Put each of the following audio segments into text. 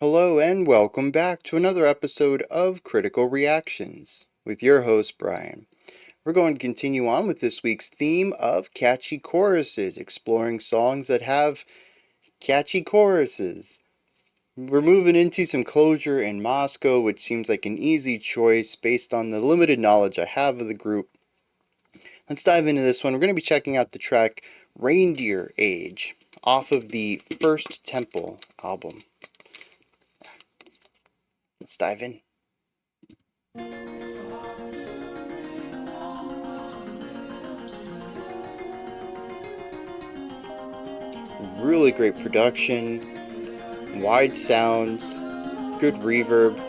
Hello and welcome back to another episode of Critical Reactions with your host Bryan. We're going to continue on with this week's theme of catchy choruses, exploring songs that have catchy choruses. We're moving into some Closure in Moscow, which seems like an easy choice based on the limited knowledge I have of the group. Let's dive into this one. We're going to be checking out the track Reindeer Age off of the First Temple album. Let's dive in. Really great production, wide sounds, good reverb,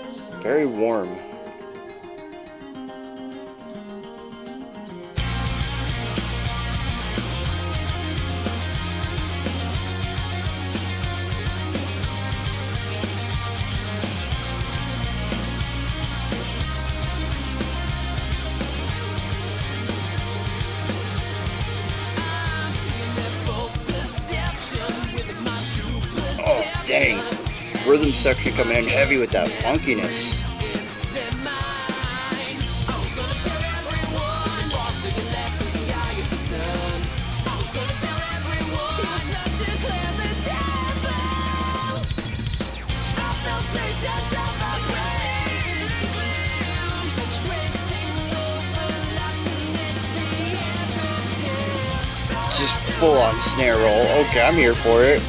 very warm. Oh, dang. Rhythm section coming in heavy with that funkiness. Just full on snare roll. Okay, I'm here for it.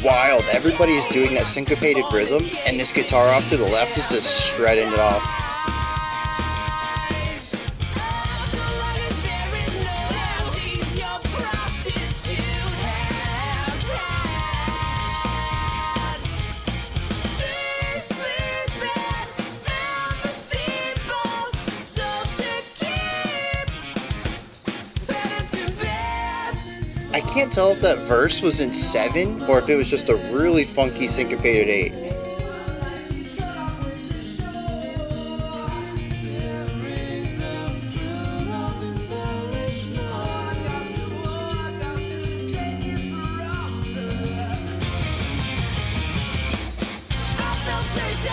Wild. Everybody's doing that syncopated rhythm, and this guitar off to the left is just shredding it off. I can't tell if that verse was in 7 or if it was just a really funky syncopated 8.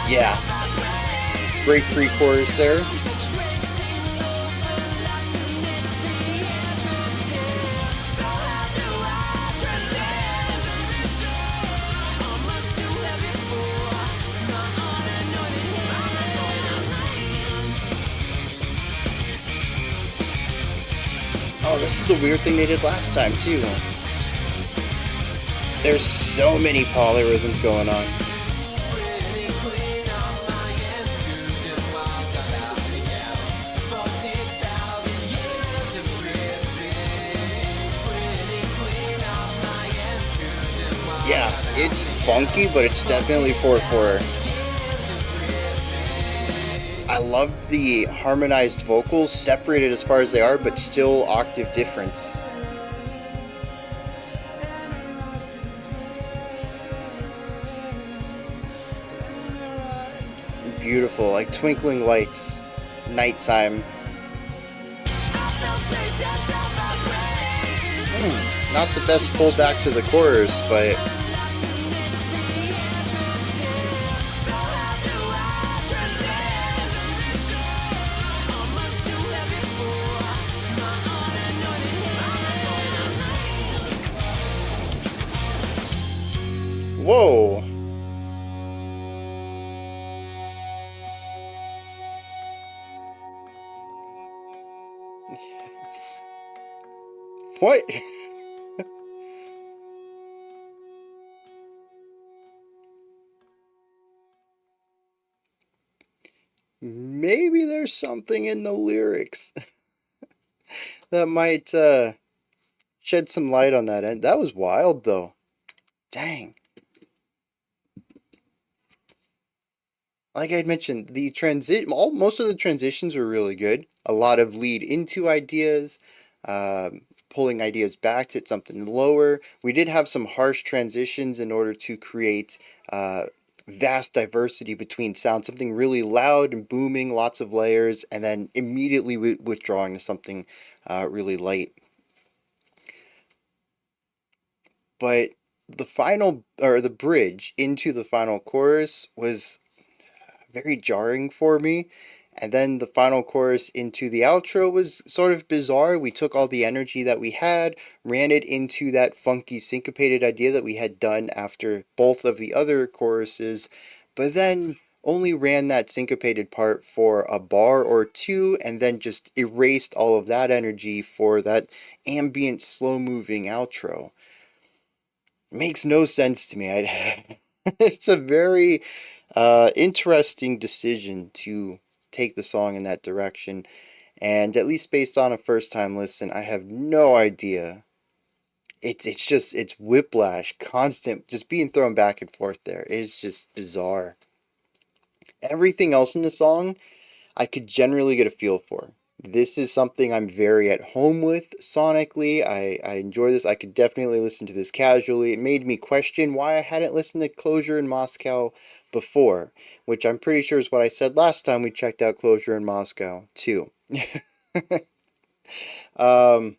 Yeah. Great pre-chorus there. Oh, this is the weird thing they did last time, too. There's so many polyrhythms going on. Yeah, it's funky, but it's definitely 4/4. I love the harmonized vocals, separated as far as they are, but still octave difference. Beautiful, like twinkling lights, nighttime. Not the best pullback to the chorus, but whoa. What? Maybe there's something in the lyrics that might shed some light on that end. That was wild, though. Dang. Like I mentioned, the most of the transitions are really good. A lot of lead into ideas, pulling ideas back to something lower. We did have some harsh transitions in order to create vast diversity between sounds, something really loud and booming, lots of layers, and then immediately withdrawing to something really light. But the final, or the bridge into the final chorus was very jarring for me. And then the final chorus into the outro was sort of bizarre. We took all the energy that we had, ran it into that funky syncopated idea that we had done after both of the other choruses, but then only ran that syncopated part for a bar or two and then just erased all of that energy for that ambient, slow moving outro. Makes no sense to me. It's a very interesting decision to take the song in that direction, and at least based on a first time listen, I have no idea. It's whiplash, constant, just being thrown back and forth there. It's just bizarre. Everything else in the song I could generally get a feel for. This is something I'm very at home with sonically. I enjoy this. I could definitely listen to this casually. It made me question why I hadn't listened to Closure in Moscow before, which I'm pretty sure is what I said last time we checked out Closure in Moscow, too. um,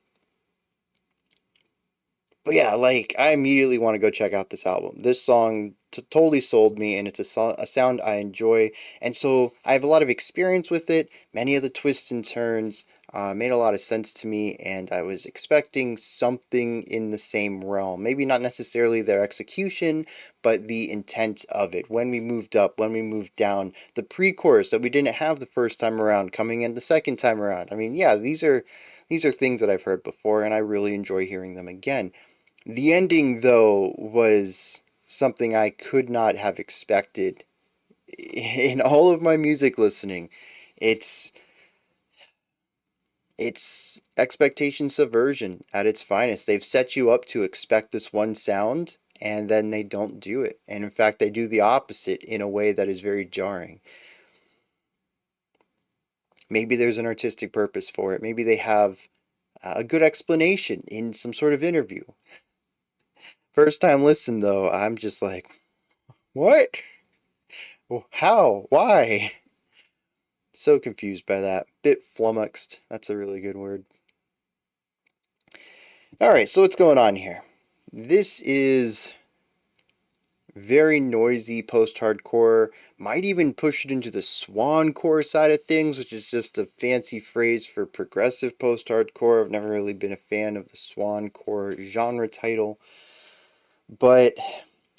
but yeah, like, I immediately want to go check out this album. This song totally sold me, and it's a sound I enjoy. And so I have a lot of experience with it. Many of the twists and turns made a lot of sense to me, and I was expecting something in the same realm. Maybe not necessarily their execution, but the intent of it. When we moved up, when we moved down, the pre chorus that we didn't have the first time around, coming in the second time around. I mean, yeah, these are things that I've heard before, and I really enjoy hearing them again. The ending, though, was something I could not have expected in all of my music listening. It's it's expectation subversion at its finest. They've set you up to expect this one sound, and then they don't do it. And in fact, they do the opposite in a way that is very jarring. Maybe there's an artistic purpose for it. Maybe they have a good explanation in some sort of interview. First time listen, though, I'm just like, what? How? Why? So confused by that. Bit flummoxed. That's a really good word. Alright, so what's going on here? This is very noisy post-hardcore. Might even push it into the swancore side of things, which is just a fancy phrase for progressive post-hardcore. I've never really been a fan of the swancore genre title. But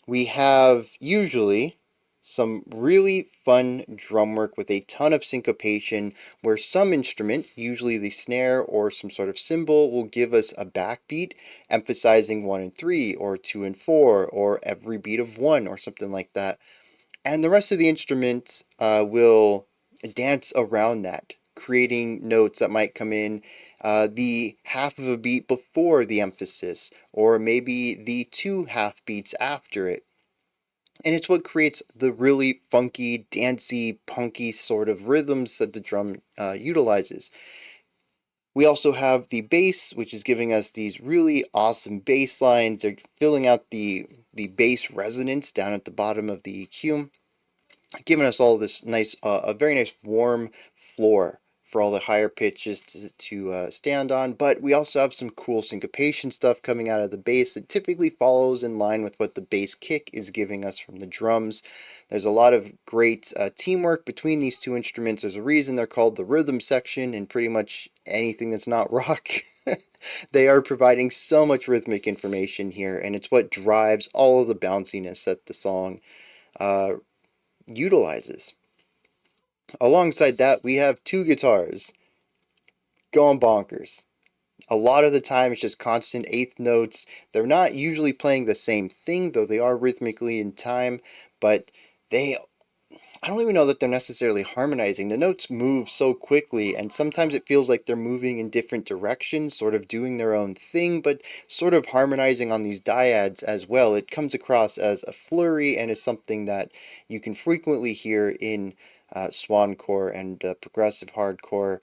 we have usually some really fun drum work with a ton of syncopation where some instrument, usually the snare or some sort of cymbal, will give us a backbeat emphasizing 1 and 3 or 2 and 4 or every beat of 1 or something like that. And the rest of the instrument will dance around that, creating notes that might come in the half of a beat before the emphasis, or maybe the two half beats after it. And it's what creates the really funky, dancey, punky sort of rhythms that the drum utilizes. We also have the bass, which is giving us these really awesome bass lines. They're filling out the bass resonance down at the bottom of the EQ, giving us all this nice, a very nice warm floor for all the higher pitches to stand on. But we also have some cool syncopation stuff coming out of the bass that typically follows in line with what the bass kick is giving us from the drums. There's a lot of great teamwork between these two instruments. There's a reason they're called the rhythm section in pretty much anything that's not rock. They are providing so much rhythmic information here, and it's what drives all of the bounciness that the song uh, utilizes. Alongside that, we have two guitars going bonkers. A lot of the time, it's just constant eighth notes. They're not usually playing the same thing, though they are rhythmically in time, but they I don't even know that they're necessarily harmonizing. The notes move so quickly, and sometimes it feels like they're moving in different directions, sort of doing their own thing, but sort of harmonizing on these dyads as well. It comes across as a flurry and is something that you can frequently hear in swancore and progressive hardcore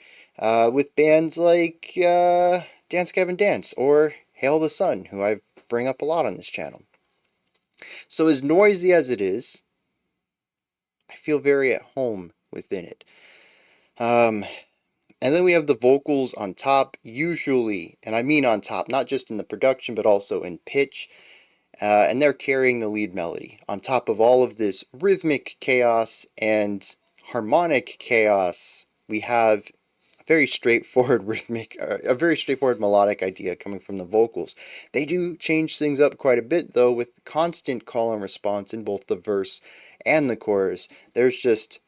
with bands like Dance Gavin Dance or Hail the Sun, who I bring up a lot on this channel. So as noisy as it is, I feel very at home within it. And then we have the vocals on top, usually, and I mean on top, not just in the production, but also in pitch. And they're carrying the lead melody on top of all of this rhythmic chaos and harmonic chaos. We have a very straightforward rhythmic, a very straightforward melodic idea coming from the vocals. They do change things up quite a bit, though, with constant call and response in both the verse and the chorus. There's just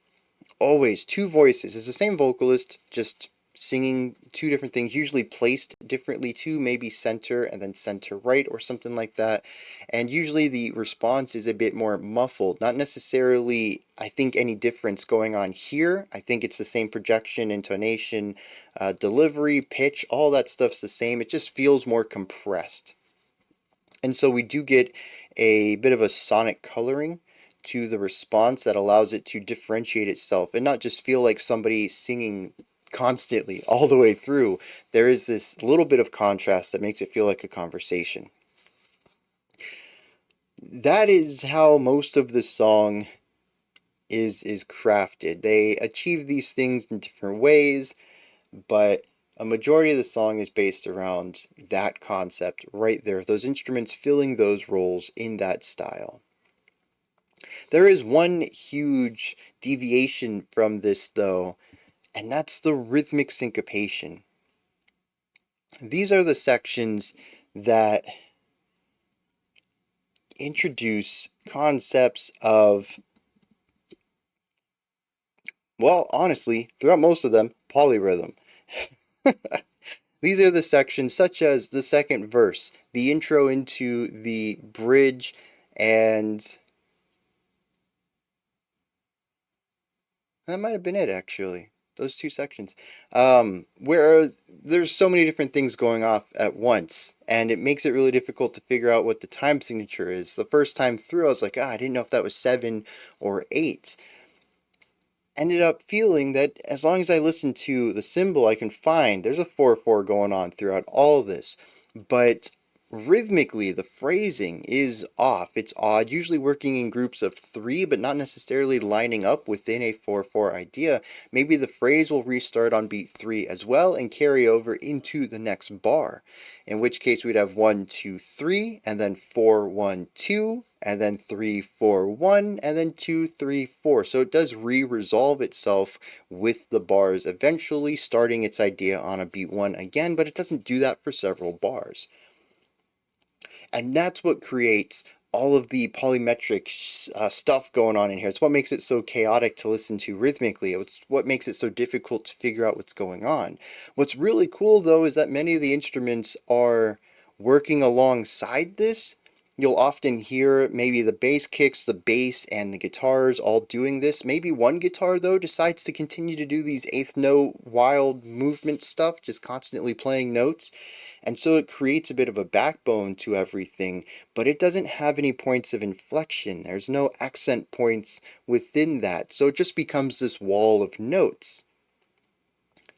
always two voices. It's the same vocalist, just singing two different things, usually placed differently too, maybe center and then center right or something like that. And usually the response is a bit more muffled, not necessarily, I think, any difference going on here. I think it's the same projection, intonation, delivery, pitch, all that stuff's the same. It just feels more compressed. And so we do get a bit of a sonic coloring to the response that allows it to differentiate itself and not just feel like somebody singing constantly all the way through. There is this little bit of contrast that makes it feel like a conversation. That is how most of the song is crafted. They achieve these things in different ways, but a majority of the song is based around that concept right there, those instruments filling those roles in that style. There is one huge deviation from this, though, and that's the rhythmic syncopation. These are the sections that introduce concepts of, well, honestly, throughout most of them, polyrhythm. These are the sections such as the second verse, the intro into the bridge, and that might have been it, actually. Those two sections. Where there's so many different things going off at once, and it makes it really difficult to figure out what the time signature is. The first time through, I was like, I didn't know if that was 7 or 8. Ended up feeling that as long as I listen to the symbol I can find, there's a 4/4 going on throughout all of this. But rhythmically, the phrasing is off. It's odd, usually working in groups of 3, but not necessarily lining up within a 4/4 idea. Maybe the phrase will restart on beat 3 as well and carry over into the next bar, in which case we'd have 1, 2, 3, and then 4, 1, 2, and then 3, 4, 1, and then 2, 3, 4. So it does re-resolve itself with the bars, eventually starting its idea on a beat 1 again, but it doesn't do that for several bars. And that's what creates all of the polymetric stuff going on in here. It's what makes it so chaotic to listen to rhythmically. It's what makes it so difficult to figure out what's going on. What's really cool, though, is that many of the instruments are working alongside this. You'll often hear maybe the bass kicks, the bass, and the guitars all doing this. Maybe one guitar, though, decides to continue to do these eighth note wild movement stuff, just constantly playing notes. And so it creates a bit of a backbone to everything, but it doesn't have any points of inflection. There's no accent points within that. So it just becomes this wall of notes.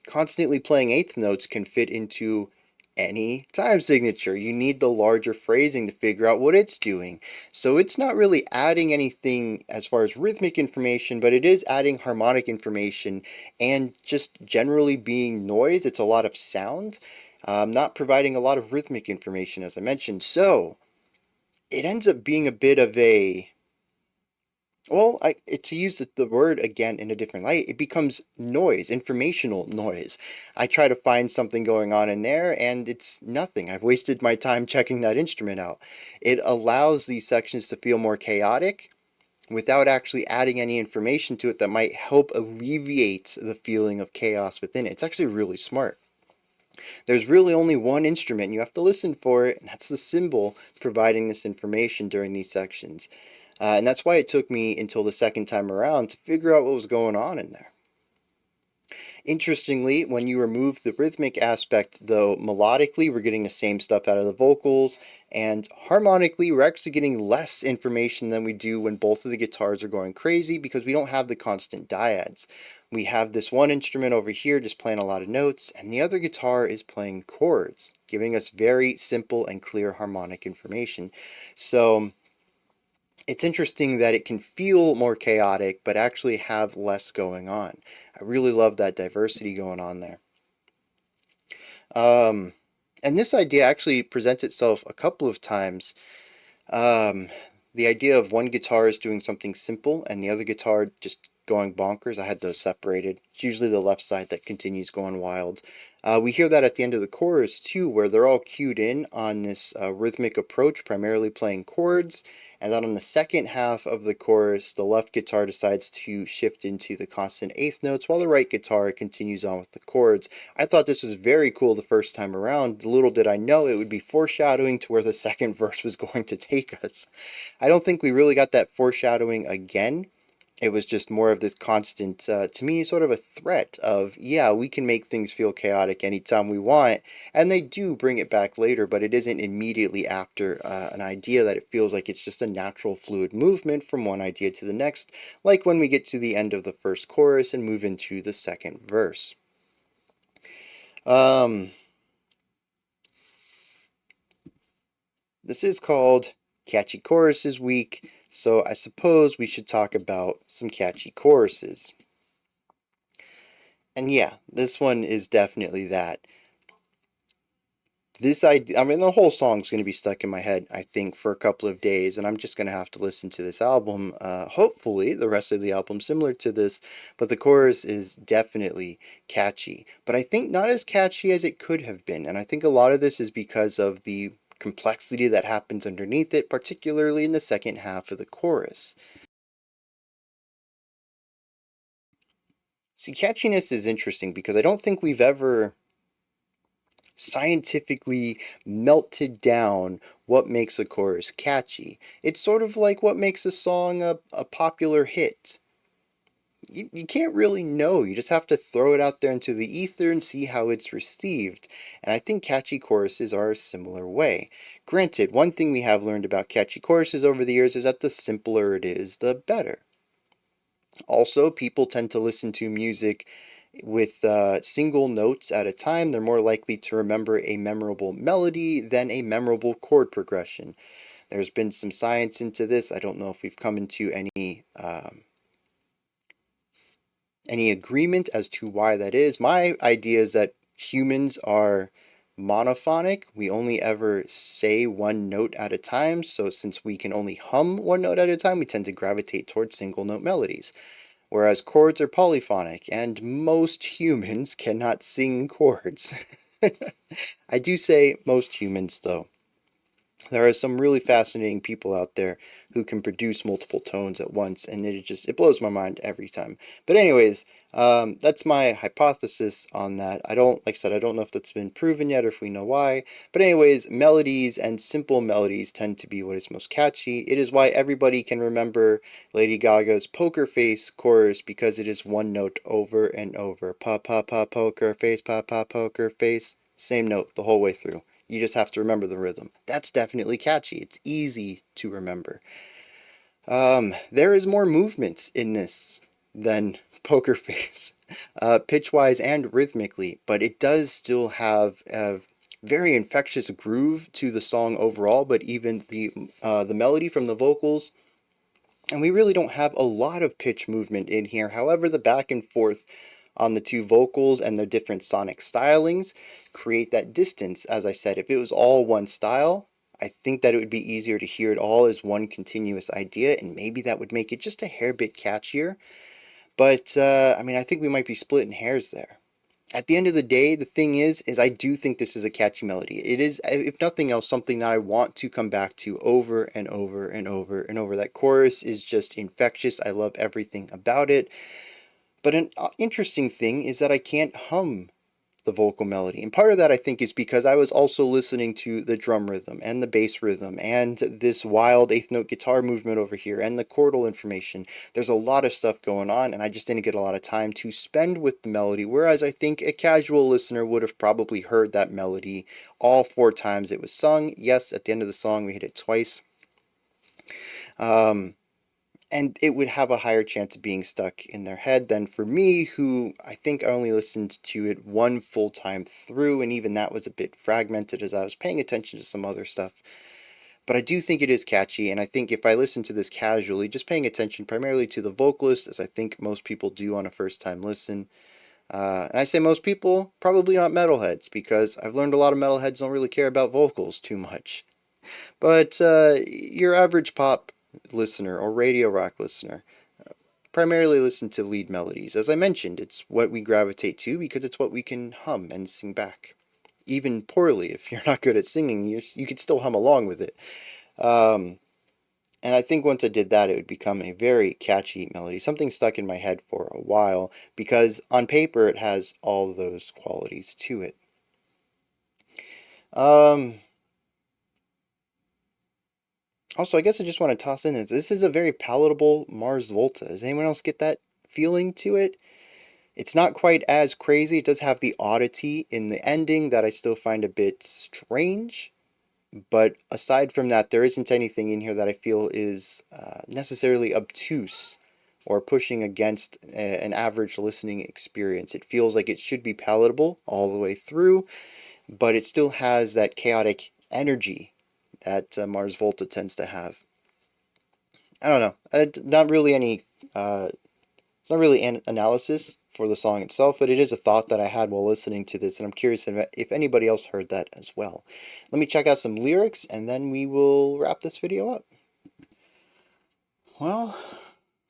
Constantly playing eighth notes can fit into any time signature. You need the larger phrasing to figure out what it's doing. So it's not really adding anything as far as rhythmic information, but it is adding harmonic information and just generally being noise. It's a lot of sound, not providing a lot of rhythmic information, as I mentioned. So it ends up being a bit of a, well, to use the word again in a different light, it becomes noise, informational noise. I try to find something going on in there, and it's nothing. I've wasted my time checking that instrument out. It allows these sections to feel more chaotic without actually adding any information to it that might help alleviate the feeling of chaos within it. It's actually really smart. There's really only one instrument. You have to listen for it, and that's the cymbal providing this information during these sections. And that's why it took me until the second time around to figure out what was going on in there. Interestingly, when you remove the rhythmic aspect, though, melodically, we're getting the same stuff out of the vocals, and harmonically, we're actually getting less information than we do when both of the guitars are going crazy because we don't have the constant dyads. We have this one instrument over here just playing a lot of notes, and the other guitar is playing chords, giving us very simple and clear harmonic information. So it's interesting that it can feel more chaotic, but actually have less going on. I really love that diversity going on there. Um, and this idea actually presents itself a couple of times. Um, the idea of one guitar is doing something simple and the other guitar just going bonkers. I had those separated. It's usually the left side that continues going wild. We hear that at the end of the chorus too, where they're all cued in on this rhythmic approach, primarily playing chords. And then on the second half of the chorus, the left guitar decides to shift into the constant eighth notes while the right guitar continues on with the chords. I thought this was very cool the first time around. Little did I know it would be foreshadowing to where the second verse was going to take us. I don't think we really got that foreshadowing again. It was just more of this constant, to me, sort of a threat of, yeah, we can make things feel chaotic anytime we want. And they do bring it back later, but it isn't immediately after an idea that it feels like it's just a natural, fluid movement from one idea to the next, like when we get to the end of the first chorus and move into the second verse. This is called Catchy Choruses Week, so I suppose we should talk about some catchy choruses. And yeah, this one is definitely that. This idea, I mean, the whole song's going to be stuck in my head, I think, for a couple of days, and I'm just going to have to listen to this album, hopefully the rest of the album similar to this, but the chorus is definitely catchy. But I think not as catchy as it could have been, and I think a lot of this is because of the complexity that happens underneath it, particularly in the second half of the chorus. See, catchiness is interesting because I don't think we've ever scientifically melted down what makes a chorus catchy. It's sort of like what makes a song a popular hit. You can't really know. You just have to throw it out there into the ether and see how it's received. And I think catchy choruses are a similar way. Granted, one thing we have learned about catchy choruses over the years is that the simpler it is, the better. Also, people tend to listen to music with single notes at a time. They're more likely to remember a memorable melody than a memorable chord progression. There's been some science into this. I don't know if we've come into any agreement as to why that is. My idea is that humans are monophonic. We only ever say one note at a time. So since we can only hum one note at a time, we tend to gravitate towards single note melodies. Whereas chords are polyphonic, and most humans cannot sing chords. I do say most humans, though. There are some really fascinating people out there who can produce multiple tones at once, and it blows my mind every time. But anyways, that's my hypothesis on that. Like I said, I don't know if that's been proven yet or if we know why. But anyways, melodies and simple melodies tend to be what is most catchy. It is why everybody can remember Lady Gaga's Poker Face chorus because it is one note over and over. Pa pa pa poker face, pa pa poker face. Same note the whole way through. You just have to remember the rhythm. That's definitely catchy. It's easy to remember. There is more movement in this than Poker Face, pitch-wise and rhythmically, but it does still have a very infectious groove to the song overall. But even the melody from the vocals, and we really don't have a lot of pitch movement in here. However, the back and forth on the two vocals and their different sonic stylings create that distance. As I said, if it was all one style, I think that it would be easier to hear it all as one continuous idea, and maybe that would make it just a hair bit catchier. But I mean, I think we might be splitting hairs there. At the end of the day, the thing is I do think this is a catchy melody. It is, if nothing else, something that I want to come back to over and over and over and over. That chorus is just infectious. I love everything about it. But an interesting thing is that I can't hum the vocal melody. And part of that, I think, is because I was also listening to the drum rhythm and the bass rhythm and this wild eighth note guitar movement over here and the chordal information. There's a lot of stuff going on, and I just didn't get a lot of time to spend with the melody, whereas I think a casual listener would have probably heard that melody all four times it was sung. Yes, at the end of the song, we hit it twice. And it would have a higher chance of being stuck in their head than for me, who I think I only listened to it one full time through, and even that was a bit fragmented as I was paying attention to some other stuff. But I do think it is catchy, and I think if I listen to this casually, just paying attention primarily to the vocalist, as I think most people do on a first time listen, and I say most people, probably not metalheads, because I've learned a lot of metalheads don't really care about vocals too much. But your average pop listener or radio rock listener primarily listen to lead melodies. As I mentioned, it's what we gravitate to because it's what we can hum and sing back. Even poorly, if you're not good at singing, you could still hum along with it. Um, and I think once I did that, it would become a very catchy melody, something stuck in my head for a while, because on paper it has all those qualities to it. Um, Also, I guess I just want to toss in this is a very palatable Mars Volta. Does anyone else get that feeling to it? It's not quite as crazy. It does have the oddity in the ending that I still find a bit strange. But aside from that, there isn't anything in here that I feel is necessarily obtuse or pushing against an average listening experience. It feels like it should be palatable all the way through, but it still has that chaotic energy that Mars Volta tends to have. I don't know. Not really any. Not really an analysis for the song itself, but it is a thought that I had while listening to this, and I'm curious if anybody else heard that as well. Let me check out some lyrics, and then we will wrap this video up. Well,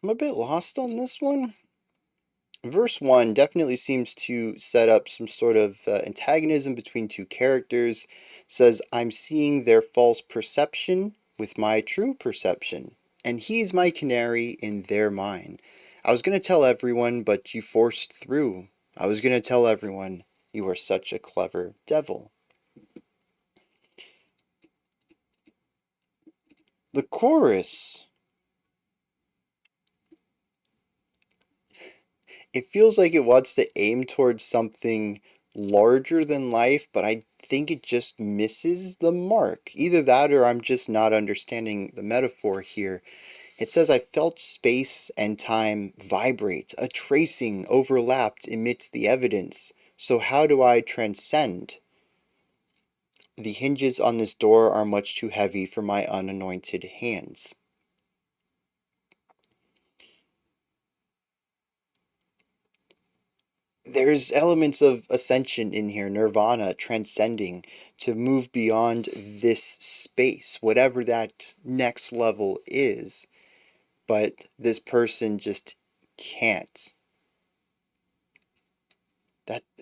I'm a bit lost on this one. Verse 1 definitely seems to set up some sort of antagonism between two characters. Says, I'm seeing their false perception with my true perception, and he's my canary in their mine. I was going to tell everyone, but you forced through. I was going to tell everyone, you are such a clever devil. The chorus, it feels like it wants to aim towards something larger than life, but I think it just misses the mark. Either that or I'm just not understanding the metaphor here. It says, I felt space and time vibrate, a tracing overlapped amidst the evidence. So how do I transcend? The hinges on this door are much too heavy for my unanointed hands. There's elements of ascension in here, nirvana, transcending, to move beyond this space, whatever that next level is. But this person just can't.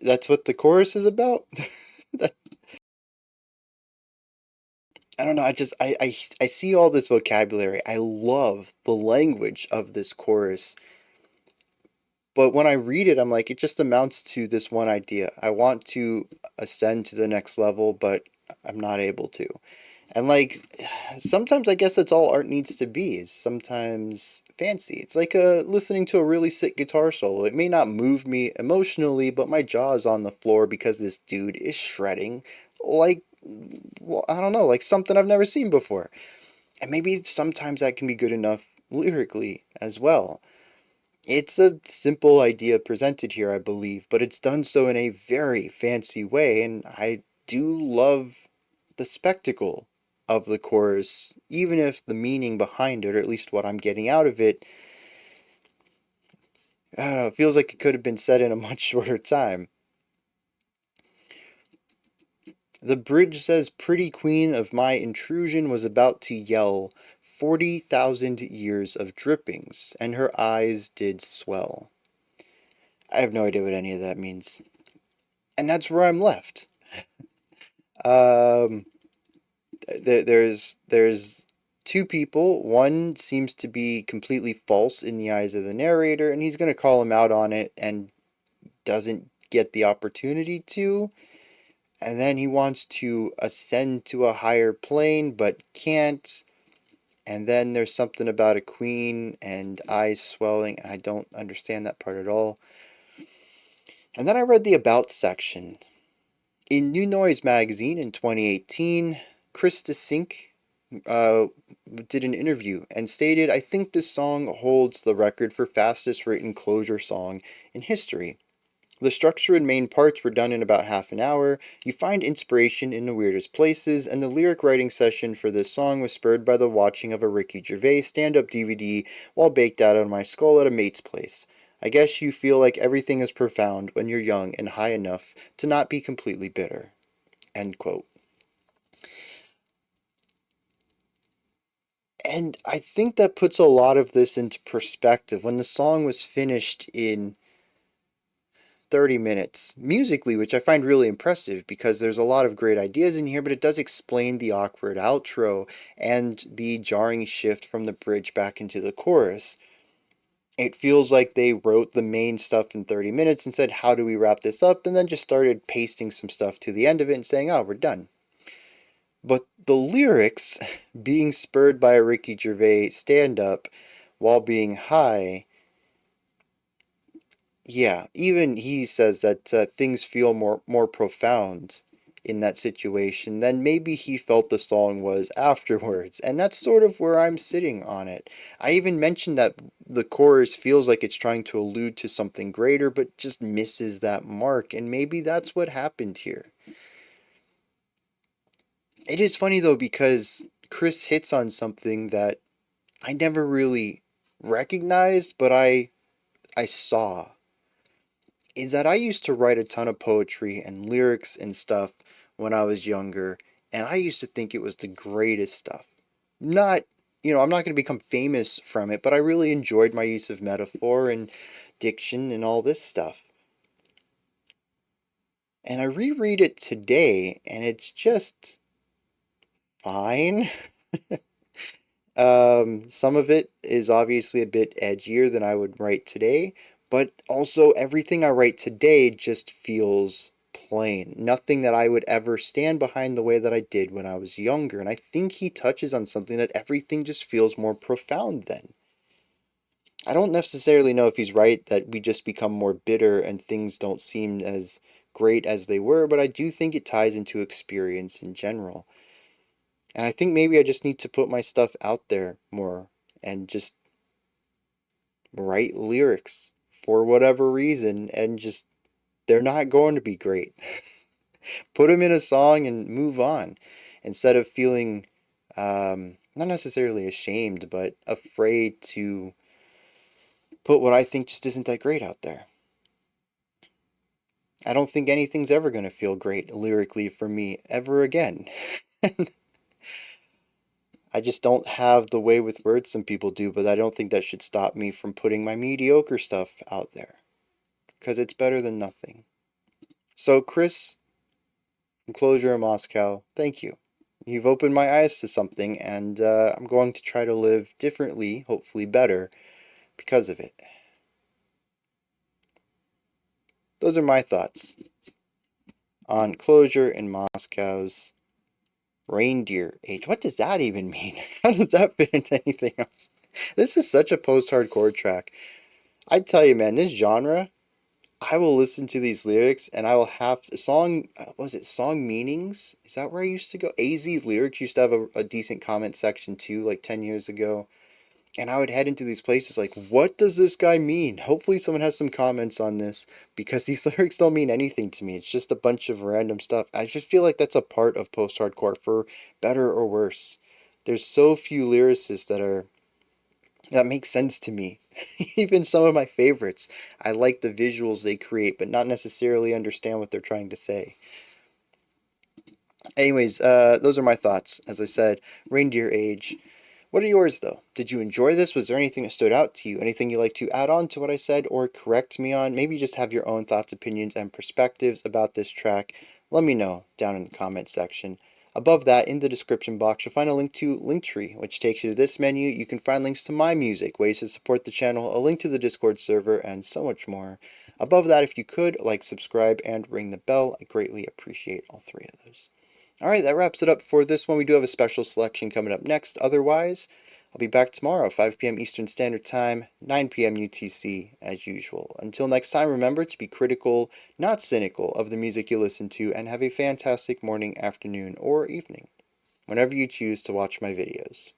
That's what the chorus is about. I don't know. I see all this vocabulary. I love the language of this chorus. But when I read it, I'm like, it just amounts to this one idea. I want to ascend to the next level, but I'm not able to. And like, sometimes I guess that's all art needs to be, is sometimes fancy. It's like listening to a really sick guitar solo. It may not move me emotionally, but my jaw is on the floor because this dude is shredding like, well, I don't know, like something I've never seen before. And maybe sometimes that can be good enough lyrically as well. It's a simple idea presented here, I believe, but it's done so in a very fancy way, and I do love the spectacle of the chorus, even if the meaning behind it, or at least what I'm getting out of it, I don't know, it feels like it could have been said in a much shorter time. The bridge says, Pretty queen of my intrusion was about to yell 40,000 years of drippings, and her eyes did swell. I have no idea what any of that means. And that's where I'm left. Um, there's two people. One seems to be completely false in the eyes of the narrator, and he's going to call him out on it and doesn't get the opportunity to. And then he wants to ascend to a higher plane but can't. And then there's something about a queen and eyes swelling, and I don't understand that part at all. And then I read the About section. In New Noise magazine in 2018, Krista Sink uh, did an interview and stated, I think this song holds the record for fastest written closure song in history. The structure and main parts were done in about half an hour. You find inspiration in the weirdest places, and the lyric writing session for this song was spurred by the watching of a Ricky Gervais stand-up DVD while baked out of my skull at a mate's place. I guess you feel like everything is profound when you're young and high enough to not be completely bitter. End quote. And I think that puts a lot of this into perspective. When the song was finished in 30 minutes musically, which I find really impressive because there's a lot of great ideas in here, but it does explain the awkward outro and the jarring shift from the bridge back into the chorus. It feels like they wrote the main stuff in 30 minutes and said, how do we wrap this up? And then just started pasting some stuff to the end of it and saying, oh, we're done. But the lyrics, being spurred by a Ricky Gervais stand-up while being high, yeah, even he says that things feel more profound in that situation than maybe he felt the song was afterwards. And that's sort of where I'm sitting on it. I even mentioned that the chorus feels like it's trying to allude to something greater, but just misses that mark. And maybe that's what happened here. It is funny though, because Chris hits on something that I never really recognized, but I saw. Is that I used to write a ton of poetry and lyrics and stuff when I was younger, and I used to think it was the greatest stuff. Not, I'm not going to become famous from it, but I really enjoyed my use of metaphor and diction and all this stuff. And I reread it today, and it's just fine. Some of it is obviously a bit edgier than I would write today, but also everything I write today just feels plain. Nothing that I would ever stand behind the way that I did when I was younger. And I think he touches on something that everything just feels more profound then. I don't necessarily know if he's right that we just become more bitter and things don't seem as great as they were, but I do think it ties into experience in general. And I think maybe I just need to put my stuff out there more and just write lyrics for whatever reason, and just they're not going to be great. Put them in a song and move on instead of feeling not necessarily ashamed, but afraid to put what I think just isn't that great out there. I don't think anything's ever going to feel great lyrically for me ever again. I just don't have the way with words some people do, but I don't think that should stop me from putting my mediocre stuff out there, because it's better than nothing. So, Chris, from Closure in Moscow, thank you. You've opened my eyes to something, and I'm going to try to live differently, hopefully better, because of it. Those are my thoughts on Closure in Moscow's Reindeer Age. What does that even mean? How does that fit into anything else? This is such a post-hardcore track. I tell you, man, this genre, I will listen to these lyrics and I will have song, was it Song Meanings? Is that where I used to go? AZ's lyrics used to have a decent comment section too, like 10 years ago. And I would head into these places like, what does this guy mean? Hopefully someone has some comments on this, because these lyrics don't mean anything to me. It's just a bunch of random stuff. I just feel like that's a part of post-hardcore, for better or worse. There's so few lyricists that make sense to me. Even some of my favorites. I like the visuals they create, but not necessarily understand what they're trying to say. Anyways, those are my thoughts. As I said, Reindeer Age. What are yours, though? Did you enjoy this? Was there anything that stood out to you? Anything you'd like to add on to what I said or correct me on? Maybe just have your own thoughts, opinions, and perspectives about this track. Let me know down in the comment section. Above that, in the description box, you'll find a link to Linktree, which takes you to this menu. You can find links to my music, ways to support the channel, a link to the Discord server, and so much more. Above that, if you could, like, subscribe, and ring the bell. I greatly appreciate all three of those. Alright, that wraps it up for this one. We do have a special selection coming up next. Otherwise, I'll be back tomorrow, 5 p.m. Eastern Standard Time, 9 p.m. UTC, as usual. Until next time, remember to be critical, not cynical, of the music you listen to, and have a fantastic morning, afternoon, or evening, whenever you choose to watch my videos.